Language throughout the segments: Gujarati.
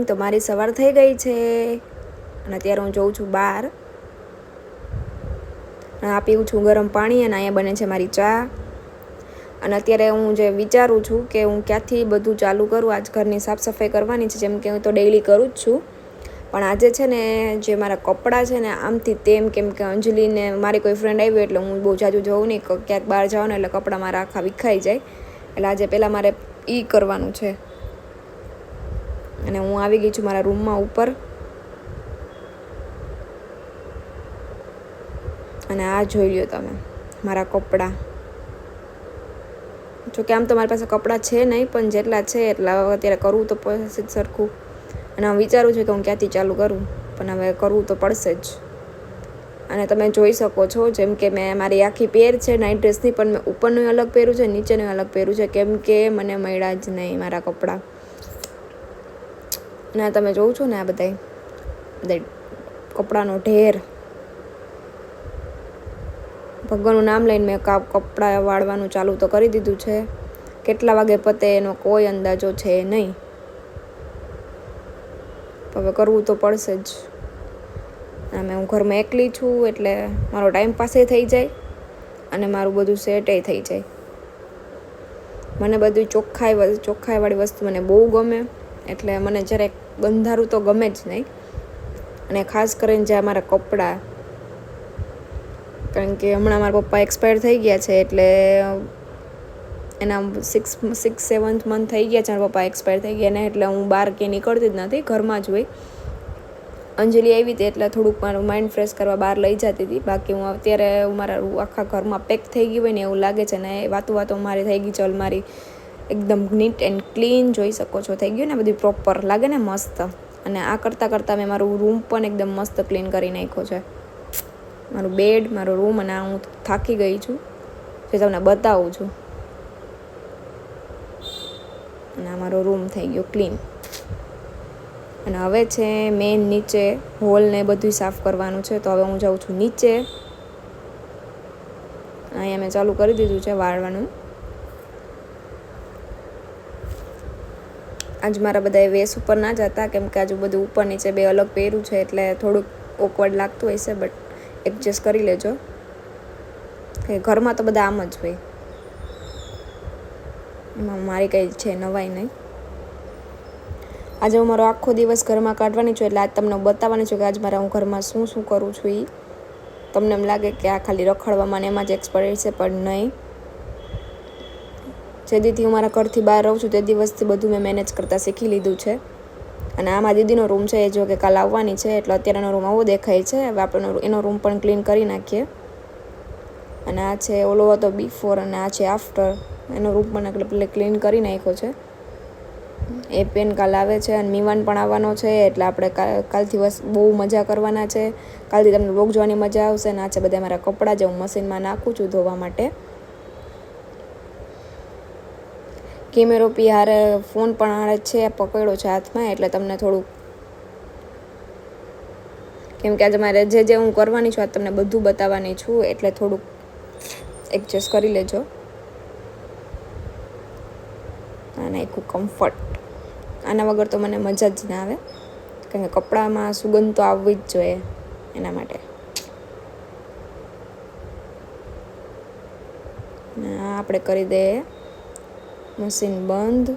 તો મારી સવાર થઈ ગઈ છે અને અત્યારે હું જઉં છું બહાર આ પીવું છું ગરમ પાણી અને અહીંયા બને છે મારી ચા અને અત્યારે હું જે વિચારું છું કે હું ક્યાંથી બધું ચાલુ કરું. આજ ઘરની સાફ સફાઈ કરવાની છે, જેમ કે હું તો ડેઈલી કરું જ છું, પણ આજે છે ને જે મારા કપડાં છે ને આમથી તેમ, કેમ કે અંજલિને મારી કોઈ ફ્રેન્ડ આવી એટલે હું બહુ જાજુ જોઉં નહીં, ક્યાંક બહાર જાઉં ને એટલે કપડાં મારા આખા વિખાઈ જાય, એટલે આજે પહેલાં મારે ઈ કરવાનું છે. અને હું આવી ગઈ છું મારા રૂમમાં ઉપર અને આ જોઈ લ્યો તમે મારા કપડાં. જોકે આમ તો મારી પાસે કપડાં છે નહીં, પણ જેટલા છે એટલા અત્યારે કરવું તો પડશે જ સરખું. અને હું વિચારું છું કે હું ક્યાંથી ચાલુ કરું, પણ હવે કરવું તો પડશે જ. અને તમે જોઈ શકો છો જેમ કે મેં મારી આખી પેર છે નાઇટ ડ્રેસની, પણ મેં ઉપરનું અલગ પહેર્યું છે, નીચેનું અલગ પહેર્યું છે, કેમ કે મને મળ્યા જ નહીં મારા કપડાં. અને તમે જોઉં છો ને આ બધા કપડાનો ઢેર. ભગવાનનું નામ લઈને મેં કપડાં વાળવાનું ચાલુ તો કરી દીધું છે. કેટલા વાગે પતે એનો કોઈ અંદાજો છે નહીં, હવે કરવું તો પડશે જ. અને હું ઘરમાં એકલી છું એટલે મારો ટાઈમ પાસે થઈ જાય અને મારું બધું સેટે થઈ જાય. મને બધું ચોખ્ખાઈવાળી વસ્તુ મને બહુ ગમે, એટલે મને જરાક બંધારું તો ગમે જ નહીં. અને ખાસ કરીને જે મારા કપડાં, કારણ કે હમણાં મારા પપ્પા એક્સપાયર થઈ ગયા છે, એટલે એના 6-7 મંથ થઈ ગયા છે મારા પપ્પા એક્સપાયર થઈ ગયા ને, એટલે હું બહાર ક્યાંય નીકળતી જ નથી, ઘરમાં જ હોય. અંજલિ આવી હતી એટલે થોડુંક મારું માઇન્ડ ફ્રેશ કરવા બહાર લઈ જતી હતી, બાકી હું અત્યારે મારા આખા ઘરમાં પેક થઈ ગઈ હોય ને એવું લાગે છે. ને વાતો મારી થઈ ગઈ છે મારી એકદમ નીટ એન્ડ ક્લીન, જોઈ શકો છો થઈ ગયું ને બધું પ્રોપર લાગે ને મસ્ત. અને આ કરતાં મેં મારું રૂમ પણ એકદમ મસ્ત ક્લીન કરી નાખ્યો છે, મારું બેડ, મારો રૂમ. અને હું થાકી ગઈ છું જે તમને બતાવું છું. અને આ મારો રૂમ થઈ ગયો ક્લીન. અને હવે છે મેન નીચે હોલને બધું સાફ કરવાનું છે, તો હવે હું જાઉં છું નીચે. અહીંયા મેં ચાલુ કરી દીધું છે વાળવાનું. આજ મારા બધા વેસ ઉપર ના જતા, કેમ કે આજુ બધું ઉપર નીચે બે અલગ પહેર્યું છે એટલે થોડુંક ઓકવર્ડ લાગતું હોય છે, બટ એડજસ્ટ કરી લેજો કે ઘરમાં તો બધા આમ જ હોય, એમાં મારી કંઈ છે નવાઈ નહીં. આજે હું મારો આખો દિવસ ઘરમાં કાઢવાની છું, એટલે આજ તમને બતાવવાની છું કે આજ મારા હું ઘરમાં શું શું કરું છું. એ તમને એમ લાગે કે આ ખાલી રખડવામાં એમાં જ એક્સપર્ટ છે, પણ નહીં. જે દીથી હું મારા ઘરથી બહાર રહું છું તે દિવસથી બધું મેં મેનેજ કરતાં શીખી લીધું છે. અને આ મારી દીદીનો રૂમ છે, એ જો કે કાલ આવવાની છે, એટલે અત્યારે એનો રૂમ આવો દેખાય છે. હવે આપણે એનો રૂમ પણ ક્લીન કરી નાખીએ. અને આ છે ઓલો હતો બિફોર અને આ છે આફ્ટર. એનો રૂમ પણ એટલે ક્લીન કરી નાખ્યો છે. એ પેન કાલ આવે છે અને મીવાન પણ આવવાનો છે, એટલે આપણે કાલથી બહુ મજા કરવાના છે. કાલથી તમને બ્લોગ જોવાની મજા આવશે. અને આ છે બધા મારા કપડાં જે હું મશીનમાં નાખું છું ધોવા માટે. કેમેરો પી હારે ફોન પણ હારે છે, પકડ્યો છે હાથમાં, એટલે તમને થોડુંક, કેમ કે આજે મારે જે હું કરવાની છું આ તમને બધું બતાવવાની છું, એટલે થોડુંક એડજસ્ટ કરી લેજો. અને એક કમ્ફર્ટ, આના વગર તો મને મજા જ ના આવે, કારણ કે કપડામાં સુગંધ તો આવવી જ જોઈએ એના માટે. આપણે કરી દઈએ મશીન બંધ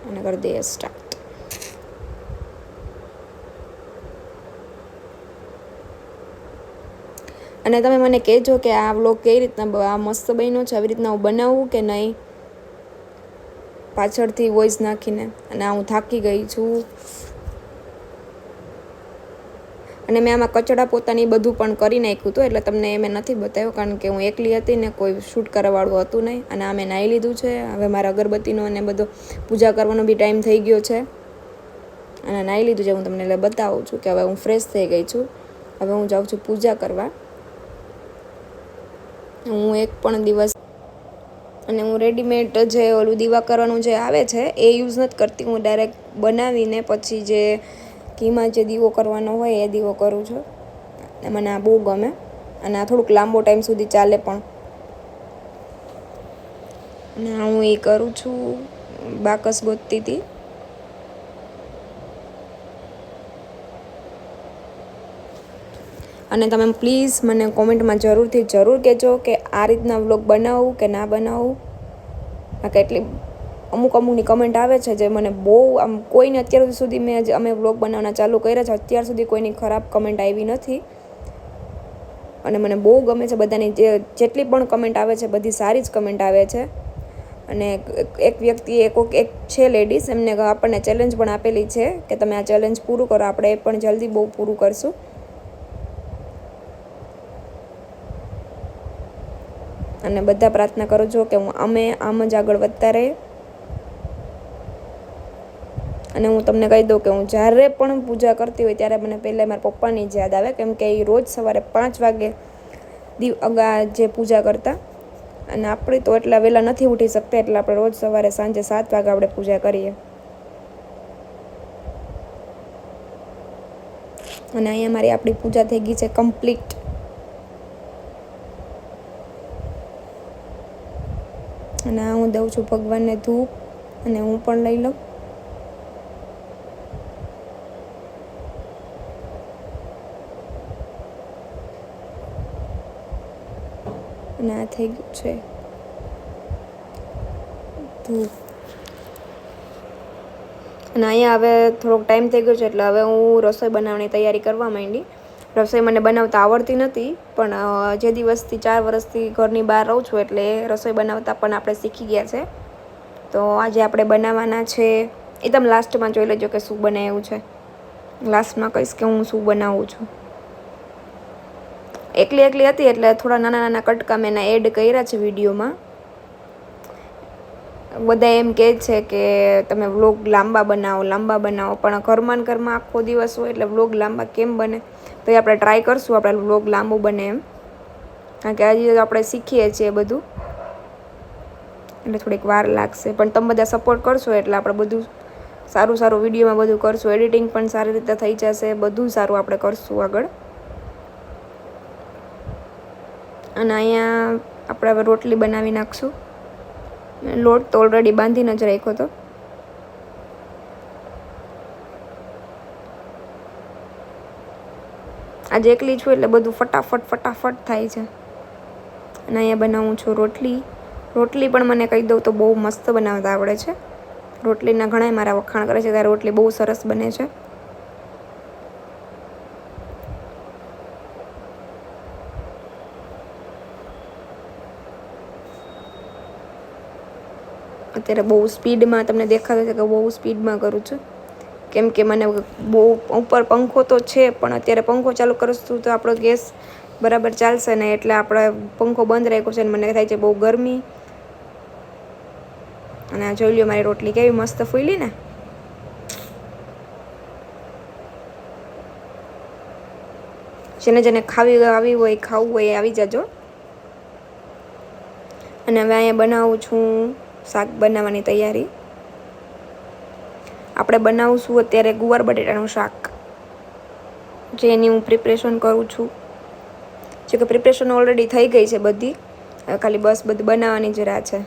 અને કરી દઈએ સ્ટાર્ટ. અને તમે મને કહેજો કે આ વ્લોગ કઈ રીતના આ મસ્ત બન્યો છે, આવી રીતના હું બનાવું કે નહીં, પાછળથી વોઇસ નાખીને. અને હું થાકી ગઈ છું. અને મેં આમાં કચડા પોતાની બધું પણ કરી નાખ્યું હતું, એટલે તમને મેં નથી બતાવ્યું, કારણ કે હું એકલી હતી ને કોઈ શૂટ કરવાવાળું હતું નહીં. અને આ મેં નાહી લીધું છે. હવે મારા અગરબત્તીનો અને બધો પૂજા કરવાનો બી ટાઈમ થઈ ગયો છે. અને નાહી લીધું છે, હું તમને બતાવું છું કે હવે હું ફ્રેશ થઈ ગઈ છું. હવે હું જાઉં છું પૂજા કરવા. હું એક પણ દિવસ અને હું રેડીમેડ જે ઓલું દીવા કરવાનું જે આવે છે એ યુઝ નથી કરતી. હું ડાયરેક્ટ બનાવીને પછી જે ઘીમાં જે દીવો કરવાનો હોય એ દીવો કરું છું. અને મને આ બહુ ગમે. અને આ થોડુંક લાંબો ટાઈમ સુધી ચાલે પણ. અને હું એ કરું છું, બાકસ ગોતતી હતી અને તમે પ્લીઝ મને કોમેન્ટમાં જરૂરથી જરૂર કહેજો કે આ રીતના વ્લોગ બનાવું કે ના બનાવું. આ કેટલી અમુકની કમેન્ટ આવે છે જે મને બહુ આમ કોઈને અત્યાર સુધી અમે વ્લોગ બનાવવાના ચાલુ કર્યા છે અત્યાર સુધી કોઈની ખરાબ કમેન્ટ આવી નથી. અને મને બહુ ગમે છે બધાની જેટલી પણ કમેન્ટ આવે છે બધી સારી જ કમેન્ટ આવે છે. અને એક વ્યક્તિએ એક છે લેડીઝ, એમને આપણને ચેલેન્જ પણ આપેલી છે કે તમે આ ચેલેન્જ પૂરું કરો. આપણે એ પણ જલ્દી બહુ પૂરું કરશું. અને બધા પ્રાર્થના કરો છો કે અમે આમ જ આગળ વધતા રહીએ. અને હું તમને કહી દઉં કે હું જ્યારે પણ પૂજા કરતી હોય ત્યારે મને પહેલાં મારા પપ્પાની જ યાદ આવે, કેમ કે એ રોજ સવારે 5 વાગે જે પૂજા કરતા. અને આપણે તો એટલા વહેલા નથી ઉઠી શકતા, એટલે આપણે રોજ સવારે સાંજે 7 વાગે આપણે પૂજા કરીએ. અને અહીંયા આપણી પૂજા થઈ ગઈ છે કમ્પ્લીટ. અને હું દઉં છું ભગવાનને ધૂપ, અને હું પણ લઈ લઉં. અને આ થઈ ગયું છે ધૂપ. અને અહીંયા હવે થોડોક ટાઈમ થઈ ગયો છે એટલે હવે હું રસોઈ બનાવવાની તૈયારી કરવા માંડી. રસોઈ મને બનાવતા આવડતી નથી, પણ જે દિવસથી 4 વર્ષથી ઘરની બહાર રહું છું એટલે રસોઈ બનાવતા પણ આપણે શીખી ગયા છે. તો આજે આપણે બનાવવાના છે, એકદમ લાસ્ટમાં જોઈ લેજો કે શું બનાવ્યું છે. લાસ્ટમાં કહીશ કે હું શું બનાવું છું. એકલી હતી એટલે થોડા નાના કટકા મેં એડ કર્યા છે વિડીયોમાં. બધા એમ કહે છે કે તમે વ્લોગ લાંબા બનાવો, પણ ઘરમાં આખો દિવસ હોય એટલે વ્લોગ લાંબા કેમ બને? તો આપણે ટ્રાય કરશું આપણે વ્લોગ લાંબુ બને એમ, કારણ કે હજી આપણે શીખીએ છીએ બધું, એટલે થોડીક વાર લાગશે. પણ તમે બધા સપોર્ટ કરશો એટલે આપણે બધું સારું વિડીયોમાં બધું કરશું. એડિટિંગ પણ સારી રીતે થઈ જશે, બધું સારું આપણે કરશું આગળ. અને અહીંયા આપણે હવે રોટલી બનાવી નાખશું. લોટ તો ઓલરેડી બાંધીને જ રાખ્યો હતો. આજે એકલી છું એટલે બધું ફટાફટ થાય છે. અને અહીંયા બનાવું છું રોટલી પણ મને કહી દઉં તો બહુ મસ્ત બનાવતા આવડે છે. રોટલીના ઘણાય મારા વખાણ કરે છે, ત્યારે રોટલી બહુ સરસ બને છે. અત્યારે બહુ સ્પીડમાં તમને દેખાતું છે કે બહુ સ્પીડમાં કરું છું, કેમ કે મને બહુ ઉપર પંખો તો છે, પણ અત્યારે પંખો ચાલુ કરશું તો આપણો ગેસ બરાબર ચાલશે ને, એટલે આપણે પંખો બંધ રાખ્યો છે અને મને થાય છે બહુ ગરમી. અને આ જોઈ લો મારી રોટલી કેવી મસ્ત ફૂલી ને. જેને ખાવું હોય આવી જજો. અને હવે અહીંયા બનાવું છું શાક બનાવવાની તૈયારી. આપણે બનાવશું અત્યારે ગુવાર બટેટાનું શાક, જેની હું પ્રિપરેશન કરું છું. જો કે પ્રિપરેશન ઓલરેડી થઈ ગઈ છે બધી, હવે ખાલી બસ બધું બનાવવાની જ રાહ છે.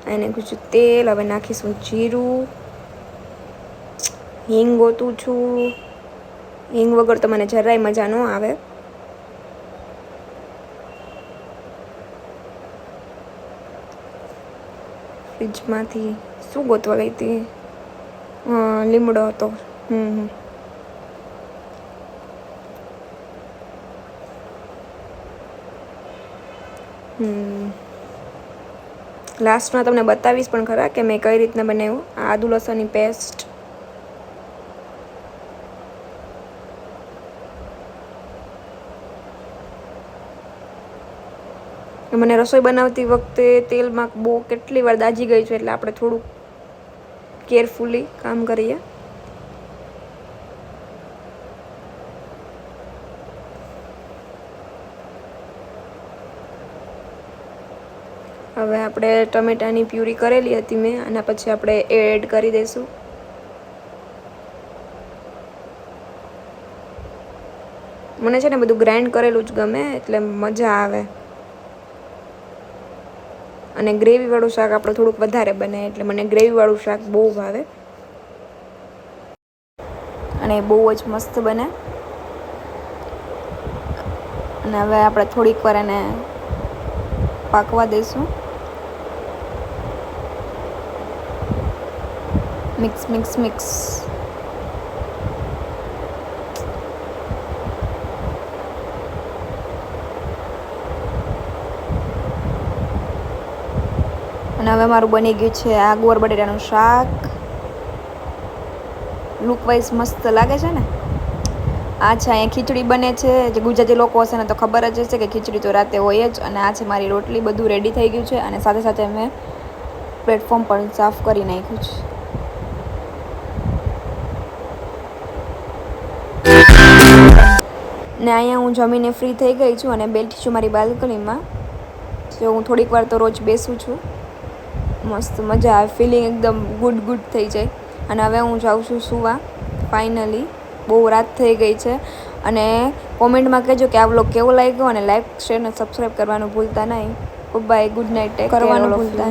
એને નાખીશું તેલ, હવે નાખીશું જીરું, હિંગ ગોતું છું. હિંગ વગર તો મને જરાય મજા ન આવે. ફ્રીજમાંથી શું ગોતવા ગઈ હતી? લીમડો હતો. લાસ્ટમાં તમને બતાવીશ પણ ખરા કે મેં કઈ રીતના બનાવ્યું. આદુ લસણની પેસ્ટ, મને રસોઈ બનાવતી વખતે તેલમાં બહુ કેટલી વાર દાજી ગઈ છે, એટલે આપણે થોડુંક કેરફુલી કામ કરીએ. હવે આપણે ટમેટાની પ્યુરી કરેલી હતી મેં, અને પછી આપણે એડ કરી દઈશું. મને છે ને બધું ગ્રાઇન્ડ કરેલું જ ગમે, એટલે મજા આવે. અને ગ્રેવીવાળું શાક આપણે થોડુંક વધારે બને, એટલે મને ગ્રેવીવાળું શાક બહુ ભાવે. અને બહુ જ મસ્ત બને. અને હવે આપણે થોડીક વાર એને પાકવા દઈશું. Mix mix mix. અને હવે મારું બની ગયું છે આ ગુવાર બટેટાનું શાક. લુક વાઇઝ મસ્ત લાગે છે ને. આ છે અહીંયા ખીચડી બને છે. જે ગુજરાતી લોકો હશે ને તો ખબર જ હશે કે ખીચડી તો રાતે હોય જ. અને આ છે મારી રોટલી. બધું રેડી થઈ ગયું છે. અને સાથે સાથે મેં પ્લેટફોર્મ પણ સાફ કરી નાખ્યું છે. ને અહીંયા હું જમીને ફ્રી થઈ ગઈ છું અને બેઠી છું મારી બાલ્કનીમાં. તો હું થોડીક વાર તો રોજ બેસું છું. મસ્ત મજા આવે, ફિલિંગ એકદમ ગુડ થઈ જાય. અને હવે હું જાઉં છું સૂવા ફાઇનલી. બહુ રાત થઈ ગઈ છે. અને કોમેન્ટમાં કહેજો કે આ વ્લોગ કેવો લાગ્યો અને લાઈક શેર અને સબસ્ક્રાઈબ કરવાનું ભૂલતા નહીં. Bye, good night, take care all of you.